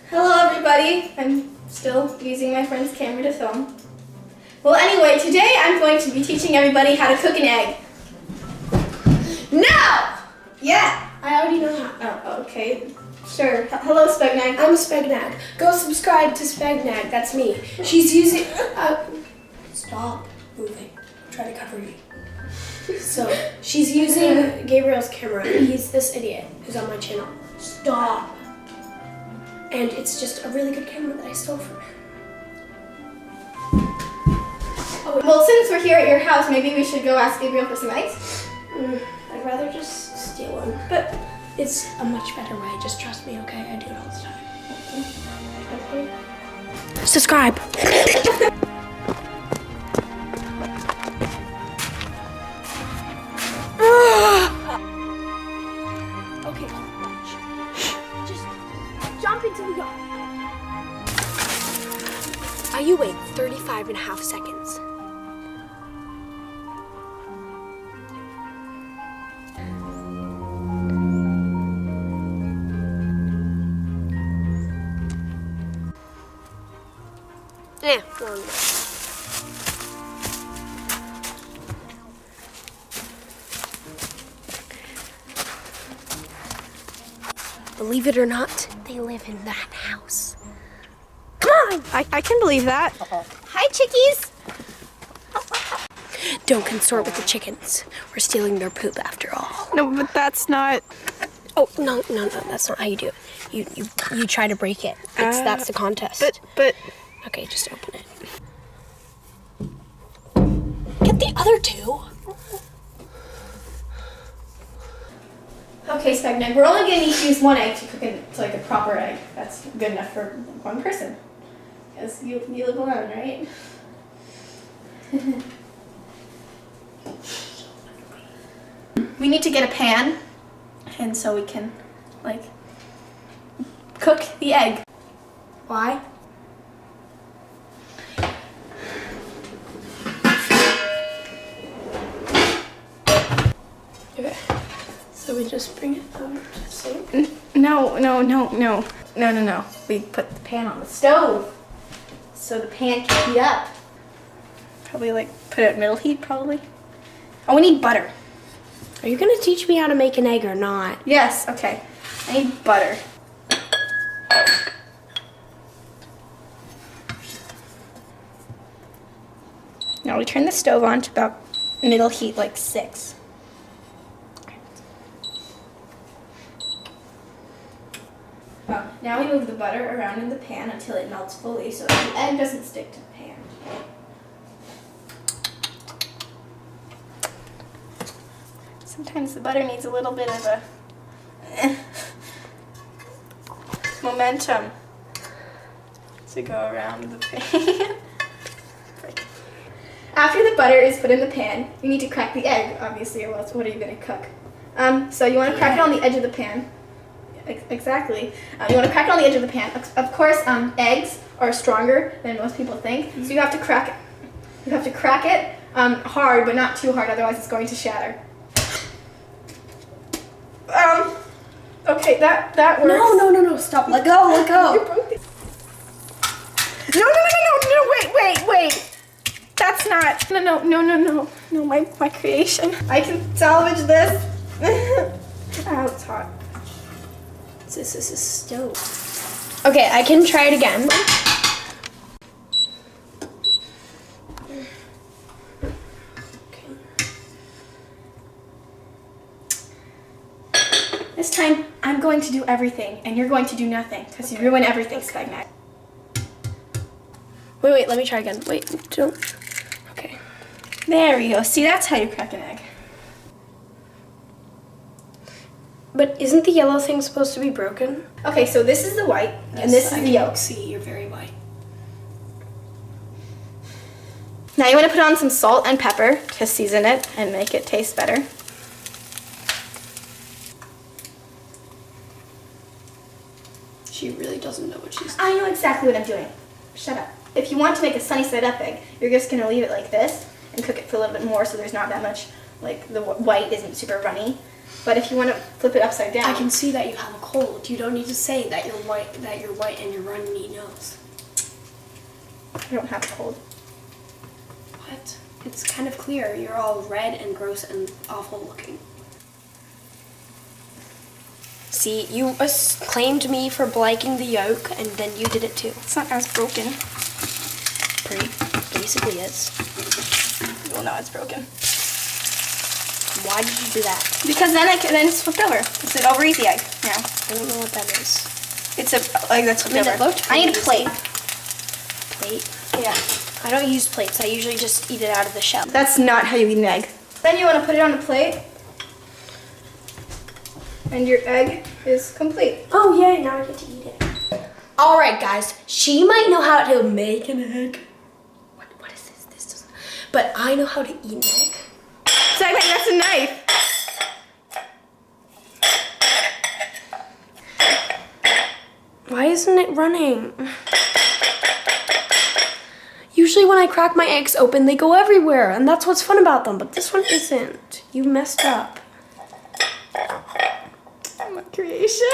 Hello everybody, I'm still using my friend's camera to film. Well anyway, today I'm going to be teaching everybody how to cook an egg. No! Yeah! I already know how. Oh, okay. Sure. Hello Spegnag. I'm Spegnag. Go subscribe to Spegnag, that's me. She's using, stop moving. I'm trying to cover you. So, she's using Gabriel's camera and he's this idiot who's on my channel. Stop. And it's just a really good camera that I stole from her. Oh, well, since we're here at your house, maybe we should go ask Gabriel for some eggs? I'd rather just steal one. But it's a much better way. Just trust me, okay? I do it all the time. Okay. Subscribe. Okay, just jump into the yard. You wait 35.5 seconds. Long enough. Believe it or not, they live in that house. Come on! I can believe that. Hi chickies! Don't consort with the chickens. We're stealing their poop after all. No, but that's not... Oh, no, that's not how you do it. You try to break it. That's the contest. But... Okay, just open it. Get the other two. Okay, Spegnag, we're only going to need to use one egg to cook it like a proper egg. That's good enough for one person. Because you live alone, right? We need to get a pan, and so we can, like, cook the egg. Why? Okay. So we just bring it over to the sink? No. We put the pan on the stove so the pan can heat up. Probably like put it at middle heat, probably. Oh, we need butter. Are you gonna teach me how to make an egg or not? Yes, okay. I need butter. Now we turn the stove on to about middle heat, like 6. Now we move the butter around in the pan until it melts fully so that the egg doesn't stick to the pan. Sometimes the butter needs a little bit of a momentum to go around the pan. After the butter is put in the pan, you need to crack the egg, obviously, or else what are you going to cook? So you want to crack it on the edge of the pan. Exactly. You want to crack it on the edge of the pan. Of course, eggs are stronger than most people think, so you have to crack it. You have to crack it hard, but not too hard, otherwise it's going to shatter. Okay, that works. No, stop. Let go. You broke it. No, wait. That's not, no, my creation. I can salvage this. Ow, it's hot. This is a stove. Okay, I can try it again. This time, I'm going to do everything, and you're going to do nothing, because you ruin everything, Spegnag. Wait, let me try again. Wait, don't. Okay. There we go. See, that's how you crack an egg. But isn't the yellow thing supposed to be broken? Okay, so this is the white, and this is the yolk. See, you're very white. Now you want to put on some salt and pepper to season it and make it taste better. She really doesn't know what she's doing. I know exactly what I'm doing. Shut up. If you want to make a sunny side up egg, you're just going to leave it like this and cook it for a little bit more so there's not that much, like the white isn't super runny. But if you want to flip it upside down, I can see that you have a cold. You don't need to say that you're white and you're runny nose. I don't have a cold. What? It's kind of clear. You're all red and gross and awful looking. See, you claimed me for liking the yolk, and then you did it too. It's not as broken. Basically is. Well, no, it's broken. Why did you do that? Because then it's flipped over. It's an over easy egg now. I don't know what that is. It's a egg that's flipped over. It looked I need a pretty plate. Plate? Yeah. I don't use plates. I usually just eat it out of the shell. That's not how you eat an egg. Then you want to put it on the plate. And your egg is complete. Oh yay, now I get to eat it. Alright guys, she might know how to make an egg. What is this? This doesn't. But I know how to eat an egg. Spegnag, that's a knife. Why isn't it running? Usually when I crack my eggs open, they go everywhere, and that's what's fun about them, but this one isn't. You messed up. What creation?